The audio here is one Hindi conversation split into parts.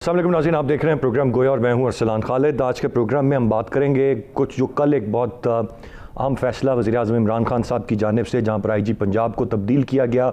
अस्सलाम वालेकुम नाज़रीन, आप देख रहे हैं प्रोग्राम गोया और मैं हूं अरसलान खालिद। आज के प्रोग्राम में हम बात करेंगे कुछ जो कल एक बहुत अहम फैसला वज़ीर-ए-आज़म इमरान खान साहब की जानिब से जहां पर आईजी पंजाब को तब्दील किया गया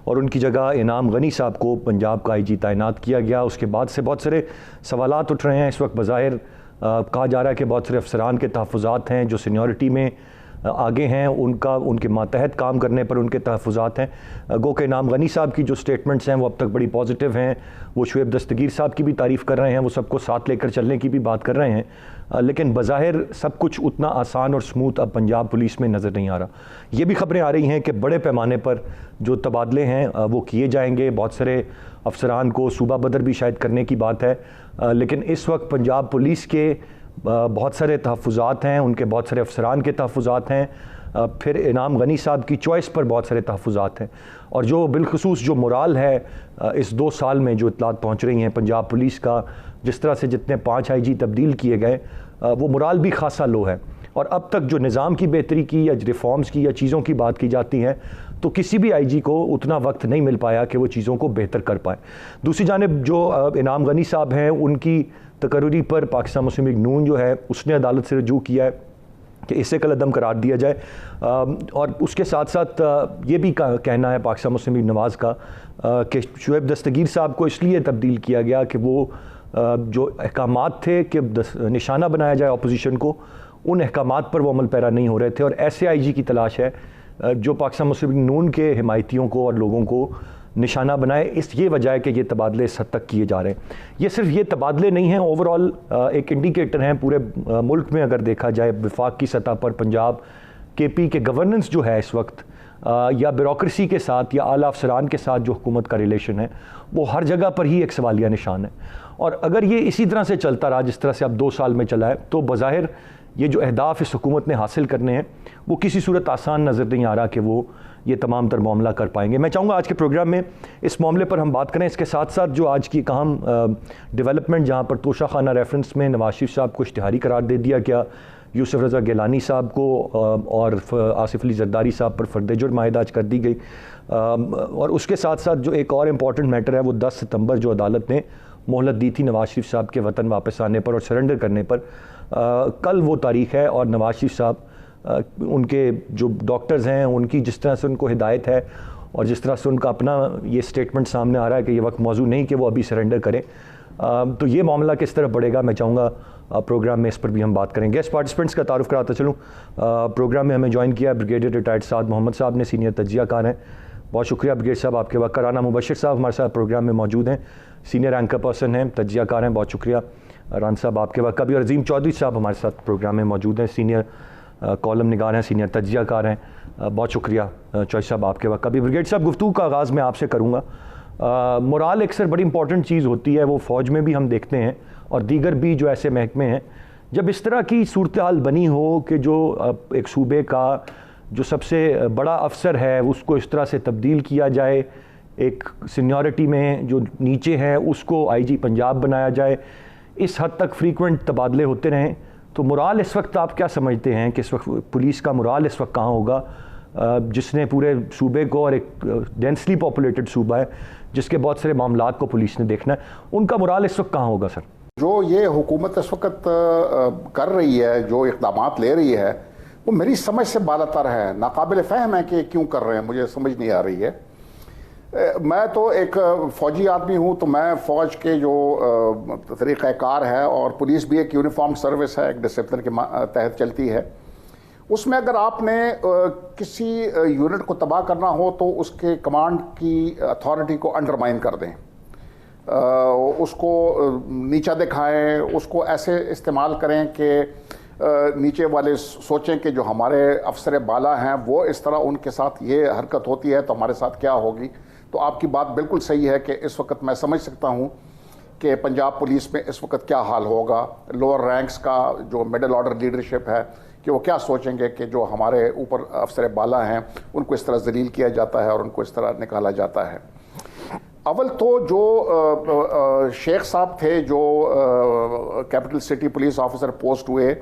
और उनकी जगह इनाम गनी साहब को पंजाब का आईजी तैनात किया गया। उसके बाद से बहुत सारे सवालात उठ रहे हैं। इस वक्त बज़ाहिर कहा जा रहा है कि बहुत सारे अफसरान के तहफ़्फ़ुज़ात हैं जो सीनियरिटी में आगे हैं, उनके मातहत काम करने पर उनके तहफ़्फ़ुज़ात हैं। गो के इनाम गनी साहब की जो स्टेटमेंट्स हैं वो अब तक बड़ी पॉजिटिव हैं। वो शुएब दस्तगीर साहब की भी तारीफ़ कर रहे हैं, वो सबको साथ लेकर चलने की भी बात कर रहे हैं। लेकिन बज़ाहिर सब कुछ उतना आसान और स्मूथ अब पंजाब पुलिस में नज़र नहीं आ रहा। ये भी खबरें आ रही हैं कि बड़े पैमाने पर जो तबादले हैं वो किए जाएंगे। बहुत सारे अफसरान को सूबा बदर भी शायद करने की बात है। लेकिन इस वक्त पंजाब पुलिस के बहुत सारे तहफ़्फ़ुज़ात हैं, उनके बहुत सारे अफसरान के तहफ़्फ़ुज़ात हैं। फिर इनाम गनी साहब की चॉइस पर बहुत सारे तहफ़्फ़ुज़ात हैं। और जो बिलखुसूस जो मोराल है इस 2 साल में जो इत्तलात पहुँच रही हैं पंजाब पुलिस का, जिस तरह से जितने 5 आईजी तब्दील किए गए, वो मोराल भी खासा लो है। और अब तक जो निज़ाम की बेहतरी की या रिफॉर्म्स की या चीज़ों की बात की जाती हैं तो किसी भी आईजी को उतना वक्त नहीं मिल पाया कि वो चीज़ों को बेहतर कर पाए। दूसरी जानिब जो इनाम गनी साहब हैं, उनकी तकर्री पर पाकिस्तान मुस्लिम लीग नून जो है उसने अदालत से रजू किया है कि इसे कलअदम करार दिया जाए। और उसके साथ साथ ये भी कहना है पाकिस्तान मुस्लिम लीग नवाज़ का कि शुएब दस्तगीर साहब को इसलिए तब्दील किया गया कि वो जो अहकामात थे कि निशाना बनाया जाए अपोजिशन को, उन अहकामात पर वो अमल पैरा नहीं हो रहे थे। और ऐसे आईजी की तलाश है जो पाकिस्तान मुस्लिम लीग नून के हिमायतियों को और लोगों को निशाना बनाए। ये वजह है कि ये तबादले इस हद तक किए जा रहे हैं। ये सिर्फ ये तबादले नहीं हैं, ओवरऑल एक इंडिकेटर हैं पूरे मुल्क में। अगर देखा जाए विफाक की सतह पर पंजाब केपी के गवर्नेंस जो है इस वक्त या ब्यूरोक्रेसी के साथ या आला अफसरान के साथ जो हुकूमत का रिलेशन है, वो हर जगह पर ही एक सवालिया निशान है। और अगर ये इसी तरह से चलता रहा जिस तरह से अब 2 साल में चला है, तो बज़ाहिर ये जो अहदाफ इस हुकूमत ने हासिल करने हैं वो किसी सूरत आसान नज़र नहीं आ रहा कि वो ये तमाम तर मामला कर पाएंगे। मैं चाहूँगा आज के प्रोग्राम में इस मामले पर हम बात करें। इसके साथ साथ जो आज की एक अहम डेवलपमेंट, जहाँ पर तोशा खाना रेफरेंस में नवाज शरीफ साहब को इश्तिहारी करार दे दिया गया, यूसुफ रज़ा गिलानी साहब को और आसिफ अली जरदारी साहब पर फर्द जुर्म आयद आज कर दी गई। और उसके साथ साथ जो एक और इम्पॉर्टेंट मैटर है वो 10 सितंबर जो अदालत ने मोहलत दी थी नवाज शरीफ साहब के वतन वापस आने पर और सरेंडर करने पर, कल वो तारीख़ है। और नवाज शरीफ साहब उनके जो डॉक्टर्स हैं उनकी जिस तरह से उनको हिदायत है और जिस तरह से उनका अपना ये स्टेटमेंट सामने आ रहा है कि ये वक्त मौजूद नहीं कि वो अभी सरेंडर करें, तो ये मामला किस तरह बढ़ेगा, मैं चाहूँगा प्रोग्राम में इस पर भी हम बात करेंगे। गेस्ट पार्टिसिपेंट्स का तारुफ कराता चलूँ। प्रोग्राम में हमें ज्वाइन किया ब्रिगेडियर रिटायर्ड साद मोहम्मद साहब ने, सीनियर तज्जियाकार हैं। बहुत शुक्रिया ब्रिगेडियर साहब आपके वक्त। राना मुबशिर साहब हमारे साथ प्रोग्राम में मौजूद हैं, सीनियर एंकर पर्सन हैं, तज्जियाकार हैं। बहुत शुक्रिया रान साहब आपके वक्त। कभी अजीम चौधरी साहब हमारे साथ प्रोग्राम में मौजूद हैं, सीनियर कॉलम निगार हैं, सीनियर तज्जियाकार हैं। बहुत शुक्रिया चौधरी साहब आपके वक्त। कभी ब्रिगेड साहब, गुफ्तगू का आगाज़ मैं आपसे करूँगा। मोराल अक्सर बड़ी इंपॉर्टेंट चीज़ होती है, वो फ़ौज में भी हम देखते हैं और दीगर भी जो ऐसे महकमे हैं, जब इस तरह की सूरत हाल बनी हो कि जो एक सूबे का जो सबसे बड़ा अफसर है उसको इस तरह से तब्दील किया जाए, एक सीनियरिटी में जो नीचे है उसको आईजी पंजाब बनाया जाए, इस हद तक फ्रीक्वेंट तबादले होते रहें, तो मोराल इस वक्त आप क्या समझते हैं कि इस वक्त पुलिस का मोराल इस वक्त कहाँ होगा, जिसने पूरे सूबे को, और एक डेंसली पॉपुलेटेड सूबा है जिसके बहुत सारे मामलात को पुलिस ने देखना है, उनका मोराल इस वक्त कहाँ होगा सर? जो ये हुकूमत इस वक्त कर रही है, जो इक़दामात ले रही है, वो मेरी समझ से बालातर है। नाकाबिल फ़हम है कि क्यों कर रहे हैं, मुझे समझ नहीं आ रही है। मैं तो एक फ़ौजी आदमी हूँ, तो मैं फ़ौज के जो तरीक़ाकार है, और पुलिस भी एक यूनिफॉर्म सर्विस है, एक डिसिप्लिन के तहत चलती है। उसमें अगर आपने किसी यूनिट को तबाह करना हो तो उसके कमांड की अथॉरिटी को अंडरमाइन कर दें, उसको नीचा दिखाएं, उसको ऐसे इस्तेमाल करें कि नीचे वाले सोचें कि जो हमारे अफसर बाला हैं वो इस तरह उनके साथ ये हरकत होती है तो हमारे साथ क्या होगी। तो आपकी बात बिल्कुल सही है कि इस वक्त मैं समझ सकता हूँ कि पंजाब पुलिस में इस वक्त क्या हाल होगा। लोअर रैंक्स का जो मिडिल ऑर्डर लीडरशिप है कि वो क्या सोचेंगे कि जो हमारे ऊपर अफसर बाला हैं उनको इस तरह जलील किया जाता है और उनको इस तरह निकाला जाता है। अव्वल तो जो शेख साहब थे जो capital city police officer post हुए,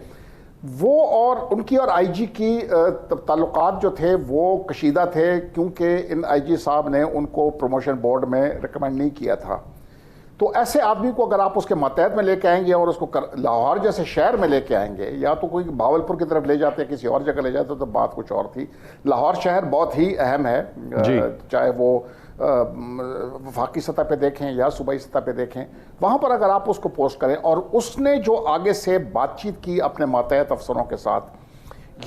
वो और उनकी और आईजी की ताल्लुकात जो थे वो कशीदा थे, क्योंकि इन आईजी साहब ने उनको प्रमोशन बोर्ड में रिकमेंड नहीं किया था। तो ऐसे आदमी को अगर आप उसके मातहत में लेके आएंगे और उसको लाहौर जैसे शहर में लेके आएंगे, या तो कोई भावलपुर की तरफ ले जाते हैं, किसी और जगह ले जाते तो बात कुछ और थी। लाहौर शहर बहुत ही अहम है, चाहे वो वफाकी सतह पे देखें या सूबाई सतह पे देखें। वहाँ पर अगर आप उसको पोस्ट करें और उसने जो आगे से बातचीत की अपने मातहत अफसरों के साथ,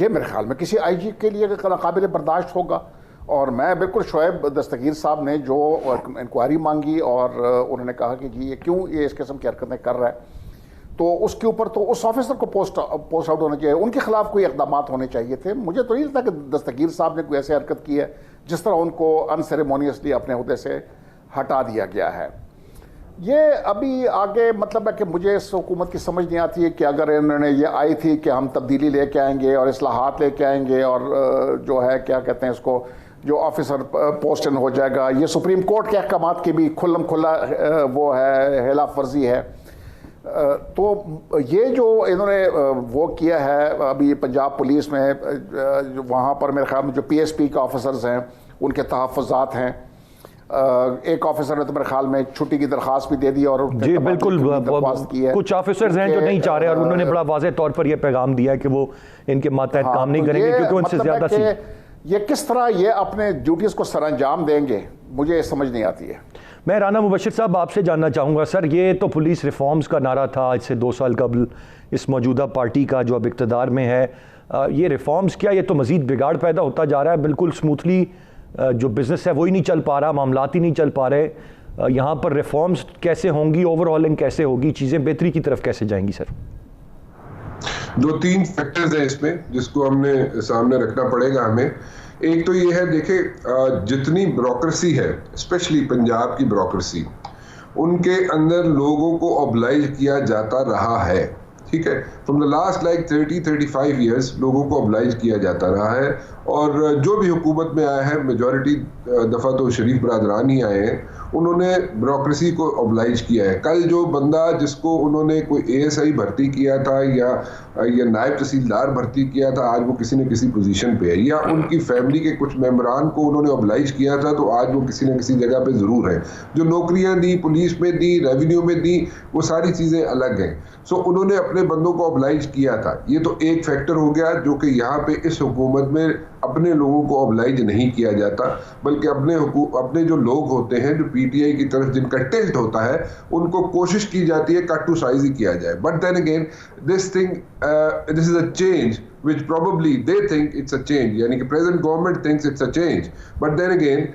ये मेरे ख्याल में किसी IG के लिए काबिल बर्दाश्त होगा। और मैं बिल्कुल शुएब दस्तगीर साहब ने जो इंक्वायरी मांगी और उन्होंने कहा कि जी ये क्यों ये इस किस्म की हरकतें कर रहा है, तो उसके ऊपर तो उस ऑफिसर को पोस्ट आउट होना चाहिए, उनके खिलाफ कोई इकदाम होने चाहिए थे। मुझे तो नहीं लगता कि दस्तगीर साहब ने कोई ऐसी हरकत की है जिस तरह उनको अनसेरेमोनियसली अपने हुद्दे से हटा दिया गया है। ये अभी आगे मतलब है कि मुझे इस हुकूमत की समझ नहीं आती है कि अगर इन्होंने ये आई थी कि हम तब्दीली लेके आएंगे और इस्लाहात लेके आएंगे और जो है क्या कहते हैं इसको, जो ऑफिसर पोस्टन हो जाएगा, ये सुप्रीम कोर्ट के अहकामात की भी खुल्लम खुल्ला वो है खिलाफ वर्जी है। तो ये जो इन्होंने वो किया है अभी पंजाब पुलिस में, वहाँ पर मेरे ख्याल में जो PSP के ऑफिसर्स हैं उनके तहफ़्फ़ुज़ात हैं, एक ऑफिसर ने तो मेरे ख्याल में छुट्टी की दरख्वास्त भी दे दी और जी बिल्कुल की है। कुछ ऑफिसर्स हैं जो नहीं चाह रहे और उन्होंने बड़ा वाज़ेह तौर पर यह पैगाम दिया है कि वो इनके मातहत काम नहीं करेंगे क्योंकि उनसे ज़्यादा ये किस तरह ये अपने ड्यूटीज़ को सरअंजाम देंगे, मुझे समझ नहीं आती है। मैं राना मुबशिर साहब आपसे जानना चाहूँगा सर, ये तो पुलिस रिफॉर्म्स का नारा था इससे 2 साल कबल इस मौजूदा पार्टी का जो अब इक़्तिदार में है, ये रिफॉर्म्स क्या, ये तो मज़ीद बिगाड़ पैदा होता जा रहा है, बिल्कुल स्मूथली जो बिज़नेस है वही नहीं चल पा रहा, मामलात ही नहीं चल पा रहे, यहाँ पर रिफॉर्म्स कैसे होंगी, ओवरऑलिंग कैसे होगी, चीज़ें बेहतरी की तरफ कैसे जाएंगी सर? 2-3 फैक्टर्स हैं इसमें जिसको हमने सामने रखना पड़ेगा हमें। एक तो ये है, देखिए जितनी ब्यूरोक्रेसी है, स्पेशली पंजाब की ब्यूरोक्रेसी, उनके अंदर लोगों को ऑब्लाइज किया जाता रहा है, ठीक है। From the last like 30-35 years लोगों को ऑब्लाइज किया जाता रहा है और जो भी हुकूमत में आया है, मेजॉरिटी दफ़ा तो शरीफ बरादरान ही आए हैं, उन्होंने ब्यूरोक्रेसी को ऑब्लाइज किया है। कल जो बंदा जिसको उन्होंने कोई ASI भर्ती किया था या नायब तहसीलदार भर्ती किया था, आज वो किसी न किसी पोजीशन पे है, या उनकी फैमिली के कुछ मेंबरान को उन्होंने ऑब्लाइज किया था तो आज वो किसी न किसी जगह पे ज़रूर है। जो नौकरियां दी, पुलिस में दी, रेवेन्यू में दी, वो सारी चीज़ें अलग हैं। सो उन्होंने अपने बंदों को ऑब्लाइज किया था। ये तो एक फैक्टर हो गया जो कि यहाँ पे इस हुकूमत में अपने लोगों को ऑब्लाइज नहीं किया जाता, बल्कि अपने जो लोग होते हैं, जो PTI की तरफ जिनका टिल्ट होता है, उनको कोशिश की जाती है कट टू साइज ही किया जाए। But then again this is a change which probably they think it's a change, यानी कि present government thinks it's a change, but then again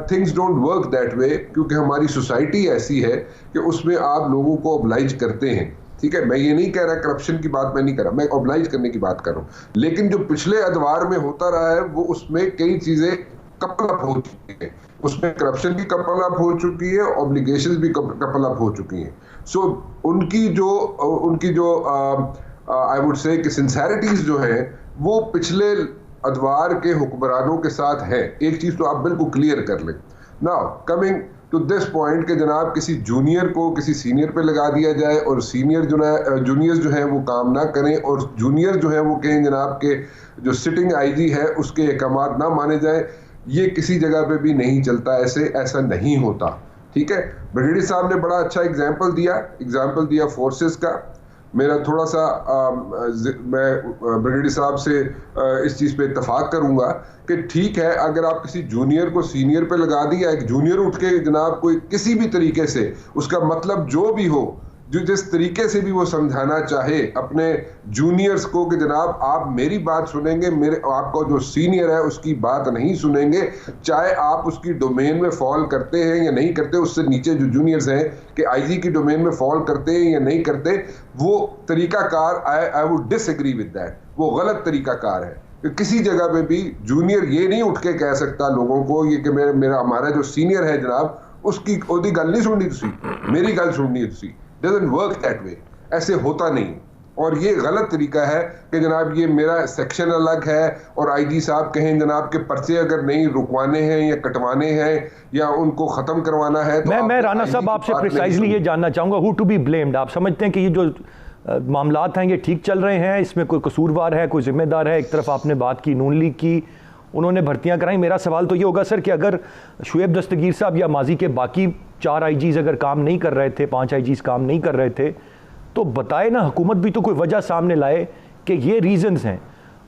things don't work that way, क्योंकि हमारी सोसाइटी ऐसी है कि उसमें आप लोगों को ऑब्लाइज करते हैं, ठीक है। मैं ये नहीं कह रहा, करप्शन की बात मैं नहीं कर रहा, मैं ऑब्लाइज करने की बात कर रहा हूँ। लेकिन जो पिछले अदवार में होता रहा है वो उसमें कई चीजें कपल अप हो चुकी है, उसमें करप्शन भी कपल अप हो चुकी है, ऑब्लिगेशंस भी कपल अप हो चुकी हैं। सो उनकी जो आई वुड से कि सिंसेरिटीज जो है वो पिछले अदवार के हुक्मरानों के साथ है। एक चीज तो आप बिल्कुल क्लियर कर लें। Now coming to this point कि जनाब किसी जूनियर को किसी सीनियर पे लगा दिया जाए और सीनियर जूनियर्स जो है वो काम ना करें और जूनियर जो है वो कहें जनाब के जो सिटिंग IG है उसके अहकामात ना माने जाए, ये किसी जगह पे भी नहीं चलता, ऐसा नहीं होता, ठीक है। ब्रिगेडियर साहब ने बड़ा अच्छा एग्जाम्पल दिया फोर्सेस का। मेरा थोड़ा सा मैं ब्रिगेडियर साहब से इस चीज़ पे इत्तफाक करूंगा कि ठीक है, अगर आप किसी जूनियर को सीनियर पे लगा दिया, एक जूनियर उठ के जनाब कोई किसी भी तरीके से, उसका मतलब जो भी हो, जो जिस तरीके से भी वो समझाना चाहे अपने जूनियर्स को कि जनाब आप मेरी बात सुनेंगे, आपका जो सीनियर है उसकी बात नहीं सुनेंगे, चाहे आप उसकी डोमेन में फॉल करते हैं या नहीं करते, उससे नीचे जो जूनियर्स हैं कि IG की डोमेन में फॉल करते हैं या नहीं करते, वो तरीकाकार I would disagree with that, वो गलत तरीकाकार है। किसी जगह पे भी जूनियर ये नहीं उठ के कह सकता लोगों को ये कि हमारा जो सीनियर है जनाब उसकी ओदी गल नहीं सुननी, तुसी मेरी गल सुननी है, तुसी doesn't work that way, ऐसे होता नहीं। और ये गलत तरीका है कि जनाब ये मेरा सेक्शन अलग है और IG साहब कहें जनाब के पर्चे अगर नहीं रुकवाने हैं या कटवाने हैं या उनको खत्म करवाना है तो मैं राना साहब आपसे प्रिसाइजली ये जानना चाहूँगा, हु टू बी ब्लेम्ड? आप समझते हैं कि ये जो मामलात हैं ये ठीक चल रहे हैं, इसमें कोई कसूरवार है, कोई जिम्मेदार है? एक तरफ आपने बात की नून लीग की, उन्होंने भर्तियां कराई। मेरा सवाल तो ये होगा सर कि अगर शुएब दस्तगीर साहब या माजी के बाकी 4 आईजीज अगर काम नहीं कर रहे थे, 5 आईजीज काम नहीं कर रहे थे, तो बताए ना, हुकूमत भी तो कोई वजह सामने लाए कि ये रीजंस हैं।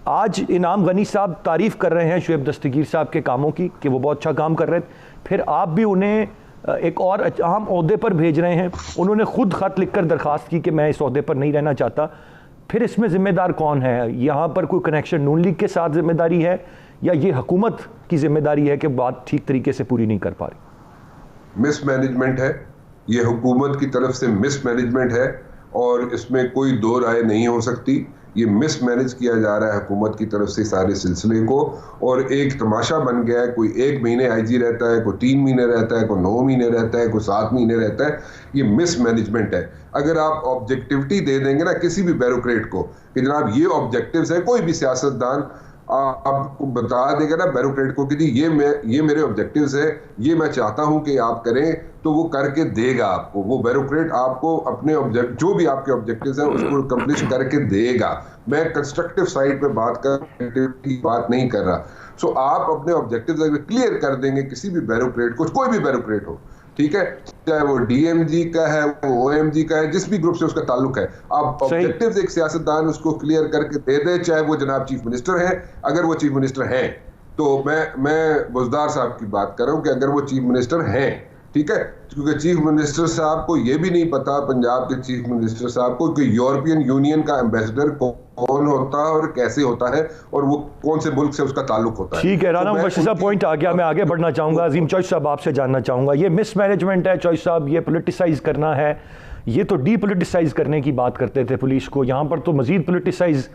आज इनाम गनी साहब तारीफ़ कर रहे हैं शुएब दस्तगीर साहब के कामों की कि वो बहुत अच्छा काम कर रहे थे, फिर आप भी उन्हें एक और अहम ओहदे पर भेज रहे हैं। उन्होंने खुद ख़त लिखकर दरख्वास्त की कि मैं इस ओहदे पर नहीं रहना चाहता। फिर इसमें ज़िम्मेदार कौन है? यहाँ पर कोई कनेक्शन नून लीग के साथ ज़िम्मेदारी है या ये हुकूमत की ज़िम्मेदारी है कि बात ठीक तरीके से पूरी नहीं कर पा रही? मिसमैनेजमेंट है, ये हुकूमत की तरफ से मिसमैनेजमेंट है और इसमें कोई दो राय नहीं हो सकती। ये मिसमैनेज किया जा रहा है हुकूमत की तरफ से सारे सिलसिले को, और एक तमाशा बन गया है। कोई 1 महीने आईजी रहता है, कोई 3 महीने रहता है, कोई 9 महीने रहता है, कोई 7 महीने रहता है। ये मिसमैनेजमेंट है। अगर आप ऑब्जेक्टिविटी दे देंगे ना किसी भी ब्यूरोक्रेट को कि जनाब ये ऑब्जेक्टिव्स है, कोई भी सियासतदान आपको बता देगा ना ब्यूरोक्रेट को कि जी ये मेरे ऑब्जेक्टिव्स है, ये मैं चाहता हूं कि आप करें, तो वो करके देगा आपको। वो ब्यूरोक्रेट आपको अपने जो भी आपके ऑब्जेक्टिव्स हैं उसको अकम्प्लिश करके देगा। मैं कंस्ट्रक्टिव साइड पे बात नहीं कर रहा। सो आप अपने ऑब्जेक्टिव्स अगर क्लियर कर देंगे किसी भी ब्यूरोक्रेट को, कोई भी ब्यूरोक्रेट हो, ठीक है, चाहे वो डीएमजी का है, वो ओएमजी का है, जिस भी ग्रुप से उसका ताल्लुक है, आप ऑब्जेक्टिव्स एक सियासतदान उसको क्लियर करके दे दे, चाहे वो जनाब चीफ मिनिस्टर है। अगर वो चीफ मिनिस्टर हैं तो मैं बुज़दार साहब की बात कर रहा हूं कि अगर वो चीफ मिनिस्टर हैं, ठीक है, क्योंकि चीफ मिनिस्टर साहब को ये भी नहीं पता, पंजाब के चीफ मिनिस्टर साहब को, कि यूरोपियन यूनियन का एम्बेसडर कौन होता है और कैसे होता है और वो कौन से मुल्क से उसका ताल्लुक होता है। ठीक है राना मुबश्शिर साहब, पॉइंट आ गया। मैं आगे बढ़ना चाहूँगा। अजीम चौधरी साहब आपसे जानना चाहूँगा, ये मिसमैनेजमेंट है चौधरी साहब, ये पोलिटिसाइज करना है, ये तो डीपोलिटिसाइज करने की बात करते थे पुलिस को, यहाँ पर तो मज़ीद पोलिटिसाइज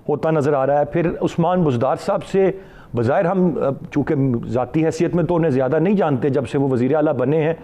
होता नज़र आ रहा है। फिर उस्मान बुज़दार साहब से बज़ाहिर हम चूँकि ज़ाती हैसियत में तो उन्हें ज़्यादा नहीं जानते, जब से वो वज़ीर आला बने हैं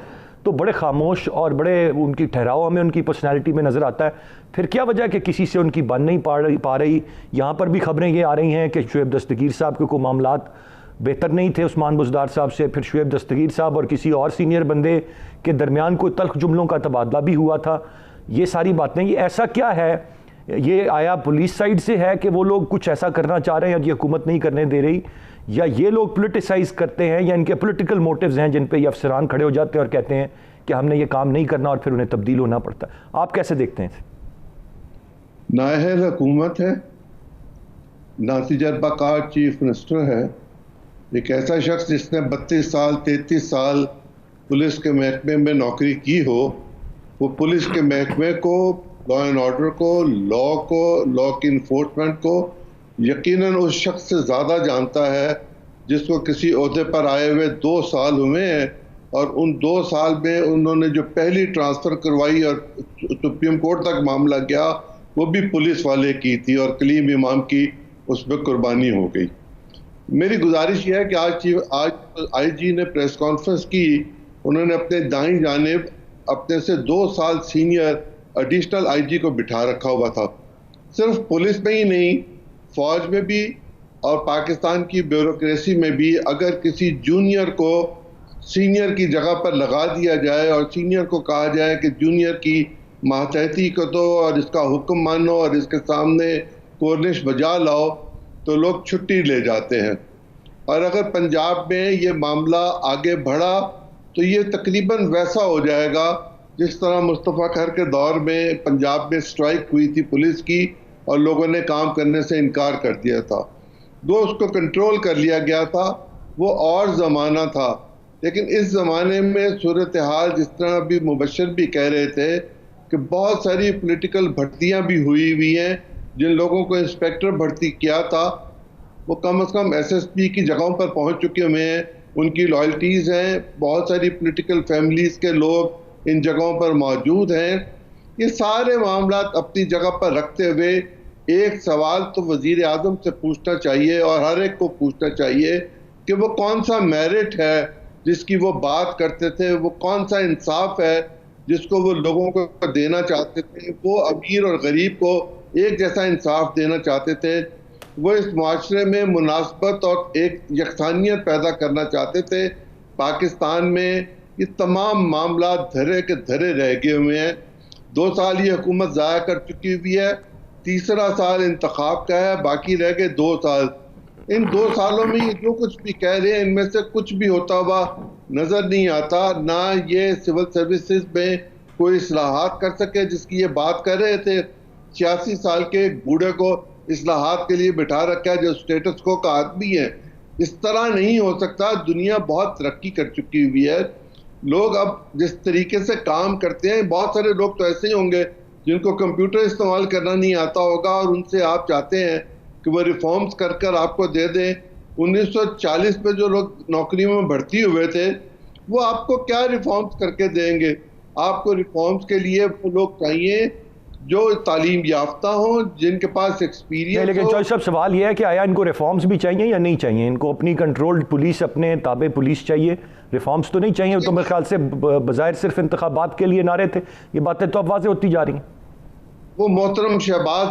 तो बड़े खामोश और बड़े उनकी ठहराव हमें उनकी पर्सनैलिटी में नज़र आता है। फिर क्या वजह है कि किसी से उनकी बन नहीं पा रही? यहाँ पर भी खबरें ये आ रही हैं कि शुएब दस्तगीर साहब के कोई मामलात बेहतर नहीं थे उस्मान बुज़दार साहब से, फिर शुएब दस्तगीर साहब और किसी और सीनियर बंदे के दरमियान कोई तल्ख जुमलों का तबादला भी हुआ था। ये सारी बातें, ये ऐसा क्या है? ये आया पुलिस साइड से है कि वो लोग कुछ ऐसा करना चाह रहे हैं और ये हुकूमत नहीं करने दे रही, या ये लोग पोलिटिसाइज करते हैं, या इनके पॉलिटिकल मोटिव्स हैं जिन पे ये अफसरान खड़े हो जाते हैं और कहते हैं कि हमने ये काम नहीं करना और फिर उन्हें तब्दील होना पड़ता है? आप कैसे देखते हैं? नाअहल हुकूमत है, नातजुर्बाकार चीफ मिनिस्टर है, एक ऐसा शख्स जिसने 32 साल 33 साल पुलिस के महकमे में नौकरी की हो, वो पुलिस के महकमे को, लॉ एंड ऑर्डर को, लॉ की इन्फोर्समेंट को यकीनन उस शख्स से ज़्यादा जानता है जिसको किसी ओहदे पर आए हुए 2 साल हुए हैं, और उन 2 साल में उन्होंने जो पहली ट्रांसफ़र करवाई और सुप्रीम कोर्ट तक मामला गया वो भी पुलिस वाले की थी और कलीम इमाम की उसमें कुर्बानी हो गई। मेरी गुजारिश यह है कि आज आईजी ने प्रेस कॉन्फ्रेंस की, उन्होंने अपने दाईं जानिब अपने से 2 साल सीनियर एडिशनल आईजी को बिठा रखा हुआ था। सिर्फ पुलिस में ही नहीं, फौज में भी और पाकिस्तान की ब्यूरोक्रेसी में भी अगर किसी जूनियर को सीनियर की जगह पर लगा दिया जाए और सीनियर को कहा जाए कि जूनियर की मातहती को दो और इसका हुक्म मानो और इसके सामने कोर्निश बजा लाओ, तो लोग छुट्टी ले जाते हैं। और अगर पंजाब में ये मामला आगे बढ़ा तो ये तकरीबन वैसा हो जाएगा जिस तरह मुस्तफ़ा खैर के दौर में पंजाब में स्ट्राइक हुई थी पुलिस की और लोगों ने काम करने से इनकार कर दिया था। उसको कंट्रोल कर लिया गया था, वो और ज़माना था। लेकिन इस ज़माने में सूरत हाल जिस तरह अभी मुबश्शिर भी कह रहे थे कि बहुत सारी पॉलिटिकल भर्तियां भी हुई हैं, जिन लोगों को इंस्पेक्टर भर्ती किया था वो कम से कम एसएसपी की जगहों पर पहुंच चुके हुए हैं, उनकी लॉयल्टीज़ हैं, बहुत सारी पॉलिटिकल फैमिलीज़ के लोग इन जगहों पर मौजूद हैं। ये सारे मामला अपनी जगह पर रखते हुए एक सवाल तो वज़ीर आज़म से पूछना चाहिए और हर एक को पूछना चाहिए कि वो कौन सा मेरिट है जिसकी वो बात करते थे, वो कौन सा इंसाफ है जिसको वो लोगों को देना चाहते थे। वो अमीर और गरीब को एक जैसा इंसाफ देना चाहते थे, वो इस माशरे में मुनासबत और एक यकसानियत पैदा करना चाहते थे। पाकिस्तान में ये तमाम मामला धरे के धरे रह गए हुए हैं। 2 साल ये हुकूमत ज़ाया कर चुकी हुई है, तीसरा साल इंतखाब का है, बाकी रह गए 2 साल। इन 2 सालों में ये जो कुछ भी कह रहे हैं इनमें से कुछ भी होता हुआ नजर नहीं आता। ना ये सिविल सर्विसेज में कोई इस्लाहात कर सके जिसकी ये बात कर रहे थे। 86 साल के एक बूढ़े को इस्लाहात के लिए बिठा रखा है जो स्टेटस को का आदमी है। इस तरह नहीं हो सकता। दुनिया बहुत तरक्की कर चुकी हुई है। लोग अब जिस तरीके से काम करते हैं, बहुत सारे लोग तो ऐसे ही होंगे जिनको कंप्यूटर इस्तेमाल करना नहीं आता होगा और उनसे आप चाहते हैं कि वो रिफॉर्म्स कर कर आपको दे दें। 1940 में जो लोग नौकरी में भर्ती हुए थे वो आपको क्या रिफॉर्म्स करके देंगे? आपको रिफॉर्म्स के लिए वो लोग चाहिए जो तालीम याफ्ता हो, जिनके पास एक्सपीरियंस हो। लेकिन चौधरी साहब सवाल यह है कि आया इनको रिफॉर्म्स भी चाहिए या नहीं चाहिए? इनको अपनी कंट्रोल्ड पुलिस, अपने ताबे पुलिस चाहिए, रिफॉर्म्स तो नहीं चाहिए? तो मेरे ख्याल से बज़ाहिर सिर्फ इंतखाबात के लिए नारे थे। ये बातें तो अब वाज़ेह होती जा रही हैं। वो मोहतरम शहबाज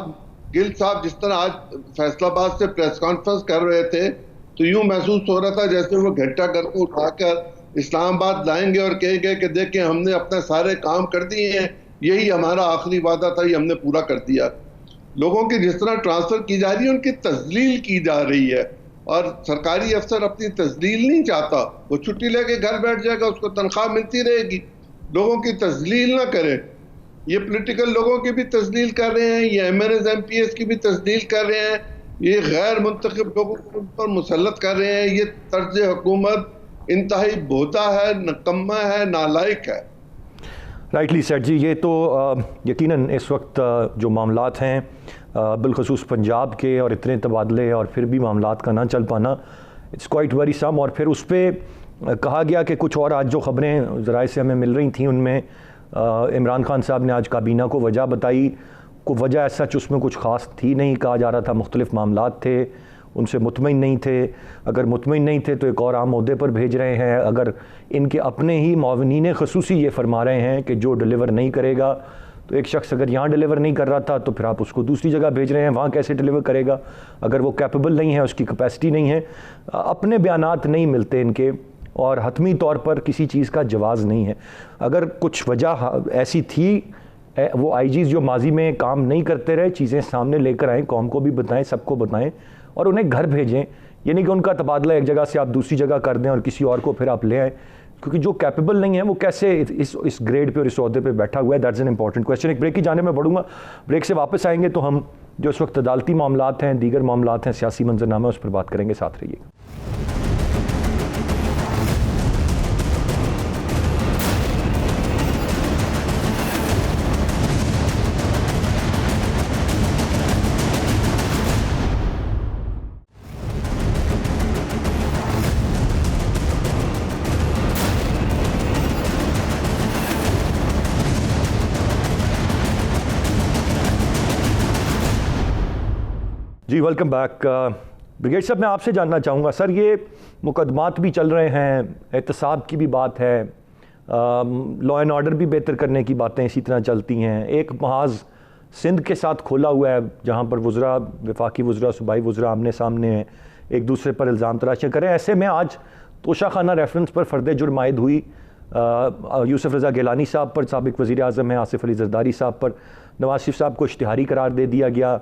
गिल साहब जिस तरह आज फैसलाबाद से प्रेस कॉन्फ्रेंस कर रहे थे तो यूं महसूस हो रहा था जैसे वो घंटा घर को उठाकर इस्लामाबाद लाएंगे और कहेंगे कि देखिए हमने अपने सारे काम कर दिए हैं, यही हमारा आखिरी वादा था, ये हमने पूरा कर दिया। लोगों की जिस तरह ट्रांसफर की जा रही है उनकी तजलील की जा रही है और सरकारी अफसर अपनी तजलील नहीं चाहता। वो छुट्टी लेके घर बैठ जाएगा, उसको तनख्वाह मिलती रहेगी। लोगों की तजलील ना करे। ये पॉलिटिकल लोगों की भी तजलील कर रहे हैं, ये MNAs MPs की भी तजलील कर रहे हैं, ये गैर मुंतखब लोगों को उन पर मुसल्लत कर रहे हैं। ये तर्ज हुकूमत इंतहाई भोता है, नकम्मा है, नालायक है। राइटली सेट जी। ये तो यकीनन इस वक्त जो मामलात हैं बिलखसूस पंजाब के और इतने तबादले और फिर भी मामलात का ना चल पाना, इट्स क्वाइट वरीसम। और फिर उस पर कहा गया कि कुछ और आज जो ख़बरें ज़राए से हमें मिल रही थी उनमें इमरान खान साहब ने आज काबीना को वजह बताई। को वजह ऐसा उसमें कुछ ख़ास थी नहीं। कहा जा रहा था मुख्तलिफ मामलात थे, उनसे मुतमईन नहीं थे। अगर मुतमईन नहीं थे तो एक और आम ओहदे पर भेज रहे हैं। अगर इनके अपने ही मुआविनीन ख़ुसूसी ये फरमा रहे हैं कि जो डिलीवर नहीं करेगा, तो एक शख्स अगर यहाँ डिलीवर नहीं कर रहा था तो फिर आप उसको दूसरी जगह भेज रहे हैं, वहाँ कैसे डिलीवर करेगा? अगर वो कैपेबल नहीं है, उसकी कैपेसिटी नहीं है, अपने बयानात नहीं मिलते इनके और हतमी तौर पर किसी चीज़ का जवाज़ नहीं है। अगर कुछ वजह ऐसी थी, वो IGs जो माजी में काम नहीं करते रहे, चीज़ें सामने लेकर आएँ, कौम को भी बताएं, सबको बताएं और उन्हें घर भेजें। ये नहीं कि उनका तबादला एक जगह से आप दूसरी जगह कर दें और किसी और को फिर आप ले आएँ, क्योंकि जो कैपेबल नहीं है वो कैसे इस ग्रेड पे और इस ओहदे पे बैठा हुआ है। That's an important question. एक ब्रेक की जाने में बढ़ूंगा। ब्रेक से वापस आएंगे तो हम जो इस वक्त अदालती मामलात हैं, दीगर मामलात हैं, सियासी मंजरनामा, उस पर बात करेंगे। साथ रहिएगा। जी वेलकम बैक। ब्रिगेड साहब, मैं आपसे जानना चाहूँगा सर, ये मुकदमात भी चल रहे हैं, एहतसाब की भी बात है, लॉ एंड ऑर्डर भी बेहतर करने की बातें इसी तरह चलती हैं। एक महाज सिंध के साथ खोला हुआ है जहाँ पर वज़रा, वफाकी वज़रा, सूबाई वज़रा आमने सामने हैं, एक दूसरे पर इल्ज़ाम तराशियाँ करें। ऐसे में आज तोशाखाना रेफरेंस पर फ़र्द जुर्म आयद हुई यूसुफ रज़ा गिलानी साहब पर, साबिक़ वज़ीर आज़म हैं आसिफ अली ज़रदारी साहब पर। नवाज शरीफ साहब को इश्तिहारी करार दे दिया गया,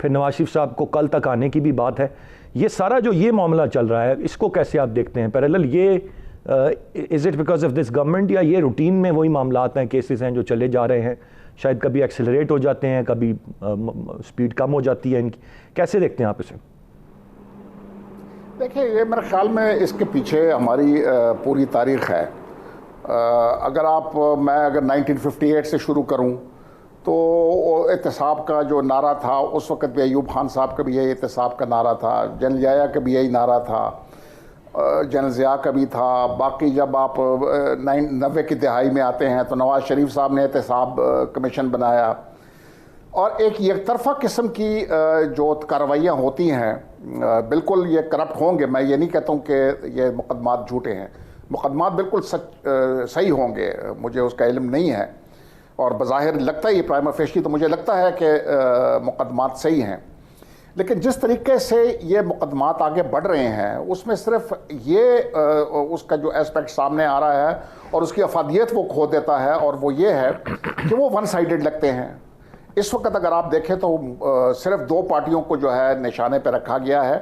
फिर नवाज शरीफ साहब को कल तक आने की भी बात है। ये सारा जो ये मामला चल रहा है, इसको कैसे आप देखते हैं पैरेलल? ये is it because of this government या ये रूटीन में वही मामलात हैं, केसेस हैं जो चले जा रहे हैं, शायद कभी एक्सेलरेट हो जाते हैं, कभी स्पीड कम हो जाती है इनकी? कैसे देखते हैं आप इसे? देखिए, ये मेरे ख्याल में इसके पीछे हमारी पूरी तारीख़ है। अगर 1958 से शुरू करूं तो एहतसाब का जो नारा था, उस वक्त भी अयूब खान साहब का भी यही एहतसाब का नारा था, जनरल ज़िया का भी यही नारा था, जनरल ज़िया का भी था। बाकी जब आप 90 की दिहाई में आते हैं तो नवाज़ शरीफ साहब ने एहतसाब कमीशन बनाया और एक तरफा किस्म की जो कार्रवाइयाँ होती हैं, बिल्कुल ये करप्ट होंगे। मैं ये नहीं कहता हूँ कि ये मुकदमात झूठे हैं, मुकदमात बिल्कुल सही होंगे, मुझे उसका इल्म नहीं है और बज़ाहिर लगता है ये प्राइमा फेशी, तो मुझे लगता है कि मुकदमात सही हैं। लेकिन जिस तरीके से ये मुकदमात आगे बढ़ रहे हैं उसमें सिर्फ ये उसका जो एस्पेक्ट सामने आ रहा है और उसकी अफादियत वो खो देता है, और वो ये है कि वो वन साइडेड लगते हैं। इस वक्त अगर आप देखें तो सिर्फ 2 पार्टियों को जो है निशाने पर रखा गया है,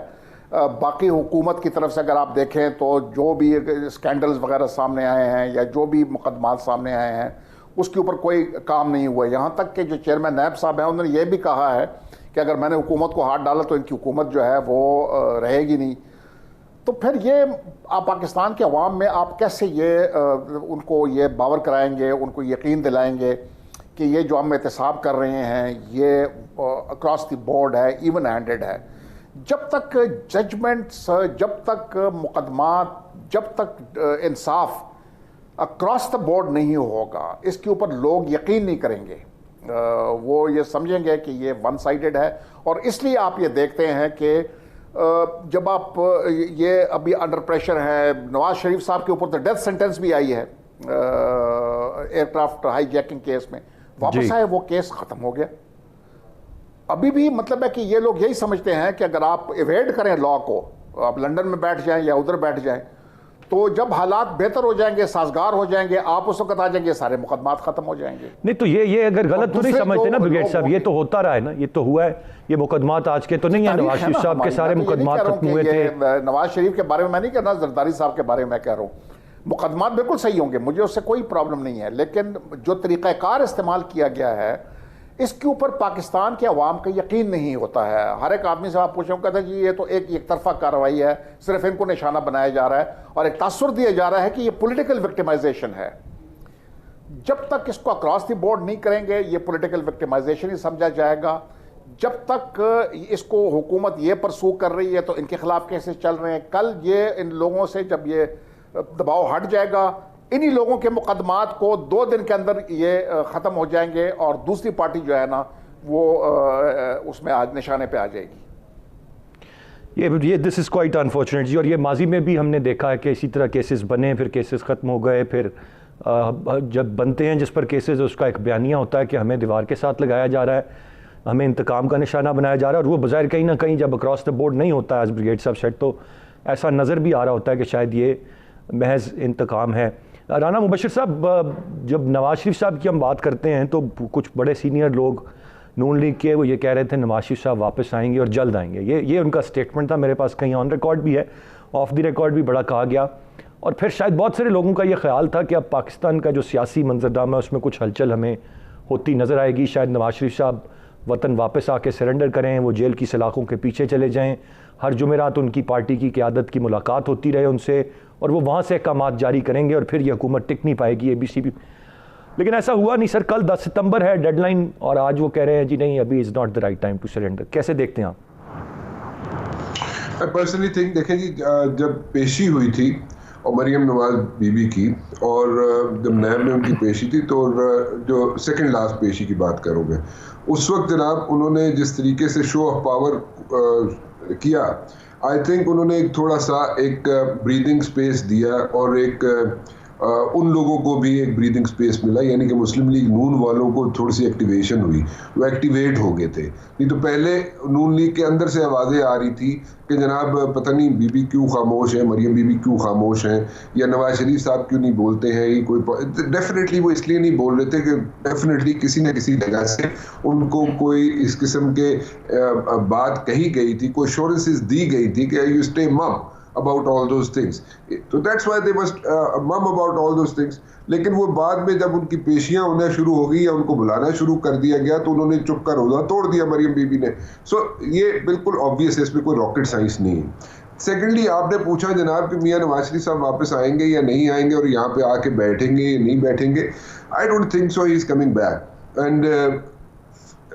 बाकी हुकूमत की तरफ से अगर आप देखें तो जो भी स्कैंडल्स वगैरह सामने आए हैं या जो भी मुकदमात सामने आए हैं उसके ऊपर कोई काम नहीं हुआ। यहाँ तक कि जो चेयरमैन नैब साहब हैं उन्होंने ये भी कहा है कि अगर मैंने हुकूमत को हाथ डाला तो इनकी हुकूमत जो है वो रहेगी नहीं। तो फिर ये आप पाकिस्तान के अवाम में आप कैसे उनको ये बावर कराएंगे, उनको यकीन दिलाएंगे कि ये जो हम एहतसाब कर रहे हैं ये अक्रॉस द बोर्ड है, इवन हैंडेड है। जब तक जजमेंट्स, जब तक मुकदमात, जब तक इंसाफ अक्रॉस द बोर्ड नहीं होगा, इसके ऊपर लोग यकीन नहीं करेंगे। वो ये समझेंगे कि ये वन साइडेड है। और इसलिए आप ये देखते हैं कि जब आप ये अभी अंडर प्रेशर है, नवाज शरीफ साहब के ऊपर तो डेथ सेंटेंस भी आई है एयरक्राफ्ट हाईजैकिंग केस में, वापस आए, वो केस ख़त्म हो गया। अभी भी मतलब है कि ये लोग यही समझते हैं कि अगर आप इवेड करें लॉ को, आप लंदन में बैठ जाएं या उधर बैठ जाएं, तो जब हालात बेहतर हो जाएंगे, साजगार हो जाएंगे, आप उस वक्त आ जाएंगे, सारे मुकदमात खत्म हो जाएंगे। नहीं तो ये अगर गलत तो नहीं समझते ना ब्रिगेड साहब, ये तो होता रहा है ना, ये तो हुआ है, ये मुकदमात आज के तो नहीं है। नवाज शरीफ साहब के सारे मुकदमात खत्म हुए थे। नवाज शरीफ के बारे में मैं नहीं कह रहा, जरदारी साहब के बारे में मैं कह रहा हूँ, मुकदमात बिल्कुल सही होंगे, मुझे उससे कोई प्रॉब्लम नहीं है, लेकिन जो तरीक़ाकार इस्तेमाल किया गया है इसके ऊपर पाकिस्तान के अवाम का यकीन नहीं होता है। हर एक आदमी से आप पूछें, कहते हैं जी ये तो एक तरफा कार्रवाई है, सिर्फ इनको निशाना बनाया जा रहा है और एक तासुर दिया जा रहा है कि ये पॉलिटिकल विक्टिमाइजेशन है। जब तक इसको अक्रॉस द बोर्ड नहीं करेंगे ये पॉलिटिकल विक्टिमाइजेशन ही समझा जाएगा। जब तक इसको हुकूमत ये परसू कर रही है तो इनके खिलाफ केसेस चल रहे हैं। कल ये इन लोगों से जब ये दबाव हट जाएगा, इन्हीं लोगों के मुकदमात को 2 दिन के अंदर ये ख़त्म हो जाएंगे और दूसरी पार्टी जो है ना वो उसमें आज निशाने पे आ जाएगी। ये दिस इज़ क्वाइट अनफॉर्चुनेट जी। और ये माजी में भी हमने देखा है कि इसी तरह केसेस बने, फिर केसेस ख़त्म हो गए, फिर जब बनते हैं जिस पर केसेस उसका एक बयानिया होता है कि हमें दीवार के साथ लगाया जा रहा है, हमें इंतकाम का निशाना बनाया जा रहा है, और वो बज़ाहिर कहीं ना कहीं जब अक्रॉस द बोर्ड नहीं होता है एज ब्रिगेड साहब सेड, तो ऐसा नज़र भी आ रहा होता है कि शायद ये महज इंतकाम है। राना मुबशिर साहब, जब नवाज शरीफ साहब की हम बात करते हैं तो कुछ बड़े सीनियर लोग नून लीग के वो ये कह रहे थे नवाज शरीफ साहब वापस आएंगे और जल्द आएंगे। ये उनका स्टेटमेंट था, मेरे पास कहीं ऑन रिकॉर्ड भी है, ऑफ द रिकॉर्ड भी बड़ा कहा गया। और फिर शायद बहुत सारे लोगों का ये ख्याल था कि अब पाकिस्तान का जो सियासी मंजरनामा है उसमें कुछ हलचल हमें होती नज़र आएगी। शायद नवाज शरीफ साहब वतन वापस आके सरेंडर करें, वो जेल की सलाखों के पीछे चले जाएँ, हर जुमेरात उनकी पार्टी की क़यादत की मुलाकात होती रहे उनसे, और वो वहाँ से अहकामात जारी करेंगे और फिर ये हुकूमत टिक नहीं पाएगी ABC भी। लेकिन ऐसा हुआ नहीं सर। कल 10 सितंबर है डेडलाइन, और आज वो कह रहे हैं जी नहीं, अभी is not the right time to surrender. कैसे देखते हैं आप? आई पर्सनली थिंक, देखें जी, जब पेशी हुई थी और मरियम नवाज बीबी की, और जब नैब में उनकी पेशी थी, तो जो सेकंड लास्ट पेशी की बात करूँ मैं, उस वक्त जनाब उन्होंने जिस तरीके से शो ऑफ पावर किया, आई थिंक उन्होंने थोड़ा सा एक ब्रीदिंग स्पेस दिया, और एक उन लोगों को भी एक ब्रीदिंग स्पेस मिला, यानी कि मुस्लिम लीग नून वालों को थोड़ी सी एक्टिवेशन हुई, वो एक्टिवेट हो गए थे। नहीं तो पहले नून लीग के अंदर से आवाज़ें आ रही थी कि जनाब पता नहीं बीबी क्यों खामोश है, मरियम बीबी क्यों खामोश हैं, या नवाज शरीफ साहब क्यों नहीं बोलते हैं। ये कोई डेफिनेटली वो इसलिए नहीं बोल रहे थे कि डेफिनेटली किसी न किसी जगह से उनको कोई इस किस्म के बात कही गई थी, कोई एश्योरेंसेस दी गई थी कि यू स्टे मम about all those things, so that's why they must mum about all those things. लेकिन वो बाद में जब उनकी पेशियां होना शुरू हो गई या उनको बुलाना शुरू कर दिया गया, तो उन्होंने चुप कर रोज़ा तोड़ दिया मरियम बीबी ने। सो ये बिल्कुल ऑब्वियस है, इसमें कोई रॉकेट साइंस नहीं है। सेकेंडली, आपने पूछा जनाब कि मियां नवाज शरीफ साहब वापस आएंगे या नहीं आएंगे और यहाँ पे आके बैठेंगे या नहीं बैठेंगे। I don't think so he is coming back. And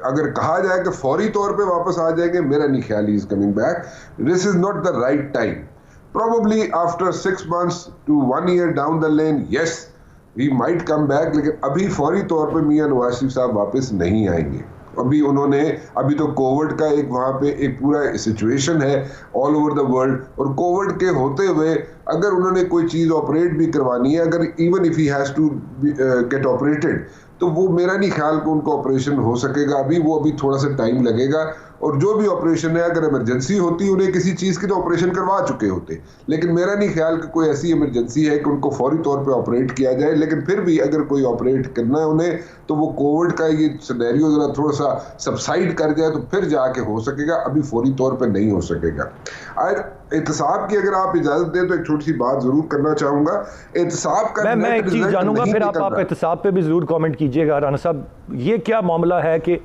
अगर कहा जाए कि फौरी तौर पे वापस आ जाएंगे, मेरा नहीं ख्याल he is coming back. This is not the right time. Probably after 6 months to 1 year down the lane, yes, we might come back, लेकिन अभी फौरी तौर पे मियां नवाज शरीफ साहब वापस नहीं आएंगे। अभी तो कोविड का एक वहाँ पे एक पूरा सिचुएशन है ऑल ओवर द वर्ल्ड, और कोविड के होते हुए अगर उन्होंने कोई चीज़ ऑपरेट भी करवानी है, अगर even if he has to get operated, तो वो मेरा नहीं ख्याल कि उनको ऑपरेशन हो सकेगा अभी, वो अभी थोड़ा सा टाइम लगेगा। और जो भी ऑपरेशन है, अगर इमरजेंसी होती उन्हें किसी चीज़ की तो ऑपरेशन करवा चुके होते, लेकिन मेरा नहीं ख्याल कि कोई ऐसी इमरजेंसी है कि उनको फौरी तौर पे ऑपरेट किया जाए। लेकिन फिर भी अगर कोई ऑपरेट करना है उन्हें, तो वो कोविड का ये सिनेरियो जरा थोड़ा सा सबसाइड कर जाए तो फिर जाके हो सकेगा, अभी फौरी तौर पे नहीं हो सकेगा। और एहतसाब की अगर आप इजाजत दें तो एक छोटी सी बात जरूर करना चाहूंगा। एहतसाब का मैं एक चीज जानूंगा, फिर आप एहतसाब पे भी जरूर कमेंट कीजिएगा। राना साहब, ये क्या मामला है कि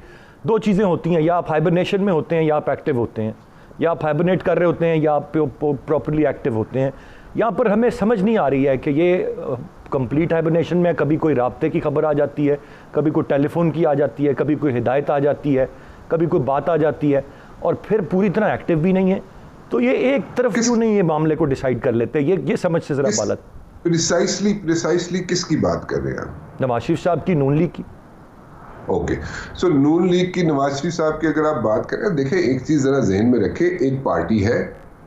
दो चीज़ें होती हैं, या आप हाइबरनेशन में होते हैं या आप एक्टिव होते हैं, या आप हाइबरनेट कर रहे होते हैं या आप प्रॉपरली एक्टिव होते हैं। यहाँ पर हमें समझ नहीं आ रही है कि ये कंप्लीट हाइबरनेशन में कभी कोई राब्ते की खबर आ जाती है, कभी कोई टेलीफोन की आ जाती है, कभी कोई हिदायत आ जाती है, कभी कोई बात आ जाती है, और फिर पूरी तरह एक्टिव भी नहीं है। तो ये एक तरफ क्यों नहीं ये मामले को डिसाइड कर लेते? ये समझ से ज़रा बालत। प्रिसाइसली किसकी बात कर रहे हैं आप? नवाज शरीफ साहब की, नून लीग की। ओके, सो नून लीग की, नवाज शरीफ साहब की अगर आप बात करें, देखें एक चीज़ ज़रा जहन में रखें, एक पार्टी है,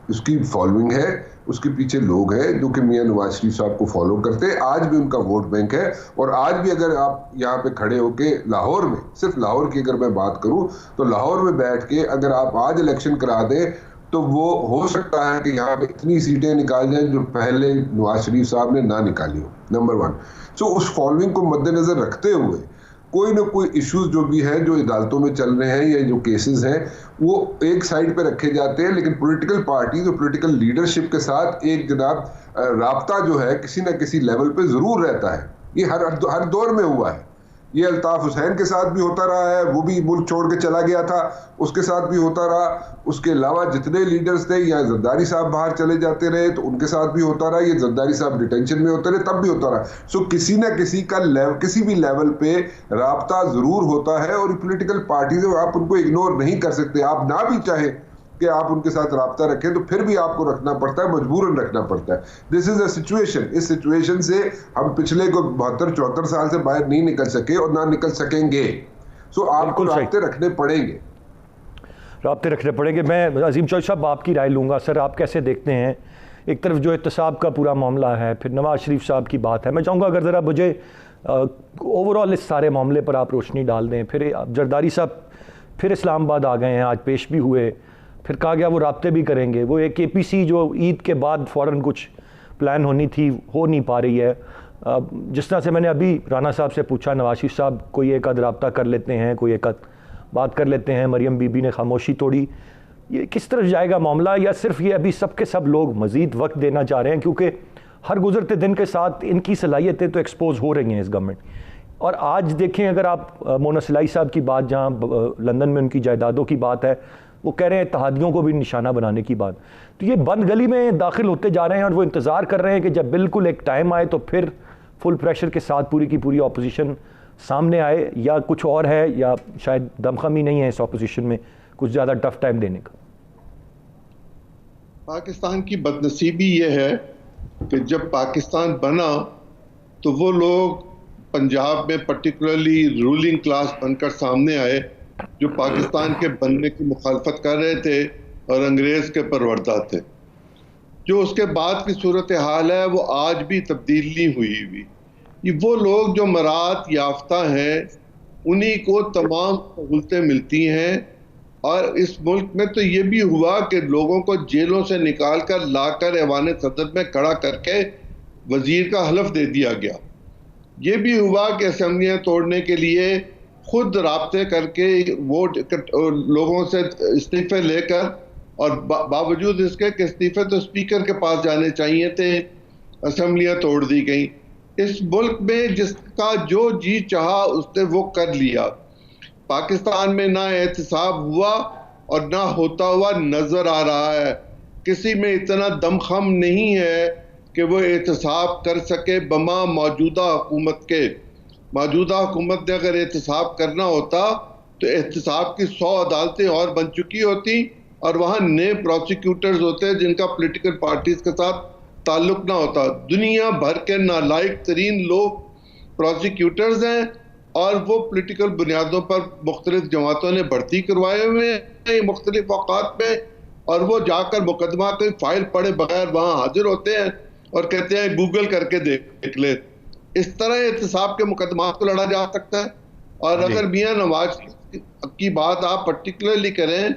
उसकी फॉलोइंग है, उसके पीछे लोग हैं जो कि मियां नवाज शरीफ साहब को फॉलो करते हैं, आज भी उनका वोट बैंक है। और आज भी अगर आप यहाँ पे खड़े होके लाहौर में, सिर्फ लाहौर की अगर मैं बात करूँ तो लाहौर में बैठ के अगर आप आज इलेक्शन करा दें तो वो हो सकता है कि यहाँ पे इतनी सीटें निकाल जाएं जो पहले नवाज शरीफ साहब ने ना निकाली हो, नंबर 1। सो उस फॉलोइंग को मद्देनजर रखते हुए कोई ना कोई इश्यूज जो भी है, जो अदालतों में चल रहे हैं या जो केसेस हैं, वो एक साइड पे रखे जाते हैं, लेकिन पॉलिटिकल पार्टी और पॉलिटिकल लीडरशिप के साथ एक जनाब राब्ता जो है किसी ना किसी लेवल पे जरूर रहता है। ये हर दौर में हुआ है। ये अल्ताफ हुसैन के साथ भी होता रहा है, वो भी मुल्क छोड़ के चला गया था, उसके साथ भी होता रहा। उसके अलावा जितने लीडर्स थे, या जरदारी साहब बाहर चले जाते रहे तो उनके साथ भी होता रहा, ये जरदारी साहब डिटेंशन में होते रहे तब भी होता रहा। सो किसी ना किसी का किसी भी लेवल पे राब्ता जरूर होता है, और पॉलिटिकल पार्टीज आप उनको इग्नोर नहीं कर सकते। आप ना भी चाहे कि आप उनके साथ राब्ता रखें तो फिर भी आपको रखना पड़ता है, मजबूरन रखना पड़ता है। This is a situation. इस सिचुएशन से हम पिछले को 72-74 साल से बाहर नहीं निकल सके और ना निकल सकेंगे। सो आपको राब्ते रखने पड़ेंगे, राब्ते रखने पड़ेंगे। मैं अजीम चौधरी साहब आपकी राय लूँगा। सर, आप कैसे देखते हैं? एक तरफ जो एहतसाब का पूरा मामला है, फिर नवाज शरीफ साहब की बात है। मैं चाहूँगा अगर ज़रा मुझे ओवरऑल इस सारे मामले पर आप रोशनी डाल दें। फिर जरदारी साहब फिर इस्लामाबाद आ गए हैं, आज पेश भी हुए, फिर कहा गया वो राब्ते भी करेंगे। वो एक APC जो ईद के बाद फ़ौरन कुछ प्लान होनी थी, हो नहीं पा रही है। जिस तरह से मैंने अभी राना साहब से पूछा, नवाज शरीफ साहब कोई एक आध राब्ता कर लेते हैं, कोई एक आध बात कर लेते हैं, मरियम बीबी ने खामोशी तोड़ी। ये किस तरफ जाएगा मामला? या सिर्फ ये अभी सब के सब लोग मज़ीद वक्त देना चाह रहे हैं, क्योंकि हर गुजरते दिन के साथ इनकी सलाहियतें तो एक्सपोज हो रही हैं इस गवर्नमेंट। और आज देखें, अगर आप मोना सिलाई साहब की बात, जहाँ लंदन में उनकी जायदादों की बात है, वो कह रहे हैं इत्तेहादियों को भी निशाना बनाने की बात। तो ये बंद गली में दाखिल होते जा रहे हैं, और वो इंतज़ार कर रहे हैं कि जब बिल्कुल एक टाइम आए तो फिर फुल प्रेशर के साथ पूरी की पूरी ऑपोजिशन सामने आए। या कुछ और है, या शायद दमखमी नहीं है इस ऑपोजिशन में कुछ ज़्यादा टफ टाइम देने का। पाकिस्तान की बदनसीबी ये है कि जब पाकिस्तान बना तो वो लोग पंजाब में पर्टिकुलरली रूलिंग क्लास बनकर सामने आए जो पाकिस्तान के बनने की मुखालफत कर रहे थे और अंग्रेज के परवरदा थे। जो उसके बाद की सूरत हाल है वो आज भी तब्दील नहीं हुई। ये वो लोग जो मरात याफ्ता हैं, उन्हीं को तमाम सहूलतें मिलती हैं। और इस मुल्क में तो ये भी हुआ कि लोगों को जेलों से निकाल कर लाकर ऐवान सदर में खड़ा करके वजीर का हलफ दे दिया गया। ये भी हुआ कि असेंबलियाँ तोड़ने के लिए खुद राब्ते करके वोट लोगों से इस्तीफे लेकर, और बावजूद इसके कि इस्तीफे तो स्पीकर के पास जाने चाहिए थे, असेंबलियाँ तोड़ दी गई। इस मुल्क में जिसका जो जी चाहा उसने वो कर लिया। पाकिस्तान में ना एहतसाब हुआ और ना होता हुआ नजर आ रहा है। किसी में इतना दमखम नहीं है कि वो एहतसाब कर सके बमा मौजूदा हुकूमत के। मौजूदा हुकूमत ने अगर एहतसाब करना होता तो एहतसाब की 100 अदालतें और बन चुकी होती, और वहाँ नए प्रोसिक्यूटर्स होते जिनका पॉलिटिकल पार्टीज के साथ ताल्लुक ना होता। दुनिया भर के नालायक तरीन लोग प्रोसिक्यूटर्स हैं, और वो पॉलिटिकल बुनियादों पर मुख्तलिफ जमातों ने भर्ती करवाए हुए हैं मुख्तलिफ औकात में, और वो जाकर मुकदमा की फाइल पढ़े बगैर वहाँ हाजिर होते हैं और कहते हैं गूगल करके देख ले। इस तरह एहतसाब के मुकदमात को लड़ा जा सकता है। और अगर मियां नवाज शरीफ की बात आप पर्टिकुलरली करें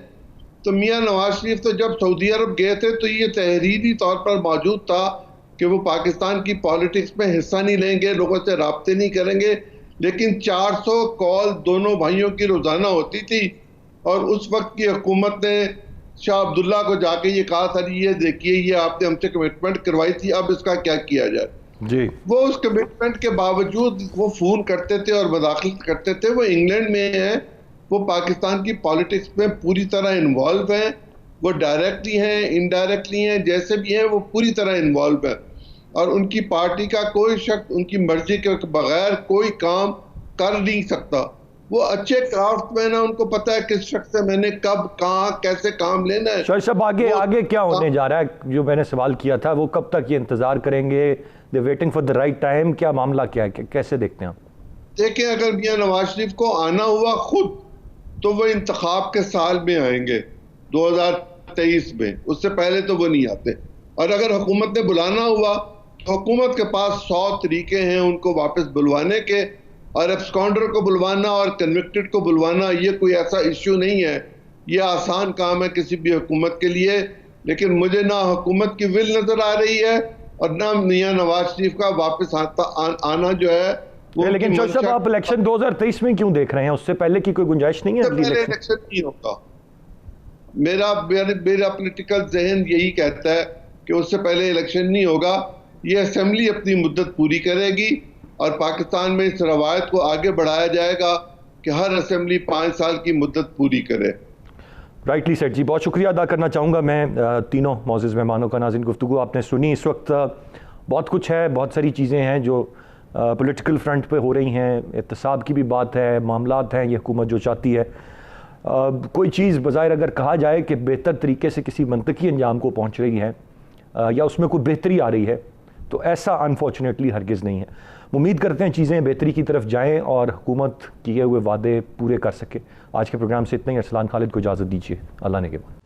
तो मियां नवाज शरीफ तो जब सऊदी अरब गए थे तो ये तहरीरी तौर पर मौजूद था कि वो पाकिस्तान की पॉलिटिक्स में हिस्सा नहीं लेंगे, लोगों से राब्ते नहीं करेंगे, लेकिन 400 कॉल दोनों भाइयों की रोजाना होती थी। और उस वक्त की हुकूमत ने शाह अब्दुल्ला को जाके ये कहा था, ये देखिए ये आपने हमसे कमिटमेंट करवाई थी, अब इसका क्या किया जाए। जी वो उस कमिटमेंट के बावजूद वो फोन करते थे और मदाखलत करते थे। वो इंग्लैंड में हैं, वो पाकिस्तान की पॉलिटिक्स में पूरी तरह इन्वॉल्व हैं, वो डायरेक्टली हैं इनडायरेक्टली हैं, जैसे भी हैं वो पूरी तरह इन्वॉल्व हैं। और उनकी पार्टी का कोई शख्स उनकी मर्जी के बगैर कोई काम कर नहीं सकता। वो अच्छे क्राफ्टमैन है, उनको पता है किस शख्स से मैंने कब कहाँ कैसे काम लेना है। शाहिद साहब आगे क्या होने जा रहा है? जो मैंने सवाल किया था वो कब तक ये इंतजार करेंगे? They waiting for the right time, क्या मामला क्या है, कैसे देखते हैं आप? देखिए, अगर मियां नवाज शरीफ को आना हुआ खुद तो वो इंतखाब के साल में आएंगे 2023 में, उससे पहले तो वो नहीं आते। और अगर हुकूमत ने बुलाना हुआ तो हुकूमत के पास 100 तरीके हैं उनको वापस बुलवाने के। और एब्सकॉन्डर को बुलवाना और कन्विक्टेड को बुलवाना ये कोई ऐसा इश्यू नहीं है, ये आसान काम है किसी भी हुकूमत के लिए। लेकिन मुझे ना हुकूमत की विल नजर आ रही है और ना मियां नवाज शरीफ का वापस आना जो है वो। लेकिन शाहिद साहब आप इलेक्शन 2023 में क्यों देख रहे हैं? उससे पहले की कोई गुंजाइश नहीं है? पहले इलेक्शन नहीं होगा। मेरा पॉलिटिकल जहन यही कहता है कि उससे पहले इलेक्शन नहीं होगा। ये असेंबली अपनी मुद्दत पूरी करेगी और पाकिस्तान में इस रवायत को आगे बढ़ाया जाएगा कि हर असेंबली 5 साल की मुद्दत पूरी करे। राइटली सेट जी, बहुत शुक्रिया अदा करना चाहूँगा मैं तीनों मौजूद मेहमानों का। नाज़रीन, गुफ्तगू आपने सुनी। इस वक्त बहुत कुछ है, बहुत सारी चीज़ें हैं जो पॉलिटिकल फ्रंट पे हो रही हैं। एहतसाब की भी बात है, मामलात हैं, ये हुकूमत जो चाहती है कोई चीज़ बज़ाहिर अगर कहा जाए कि बेहतर तरीके से किसी मंतकी अंजाम को पहुँच रही है या उसमें कोई बेहतरी आ रही है, तो ऐसा अनफॉर्चुनेटली हरगिज़ नहीं है। उम्मीद करते हैं चीज़ें बेहतरी की तरफ जाएं और हुकूमत किए हुए वादे पूरे कर सके। आज के प्रोग्राम से इतना ही। अरसलान खालिद को इजाज़त दीजिए। अल्लाह ने के बाद।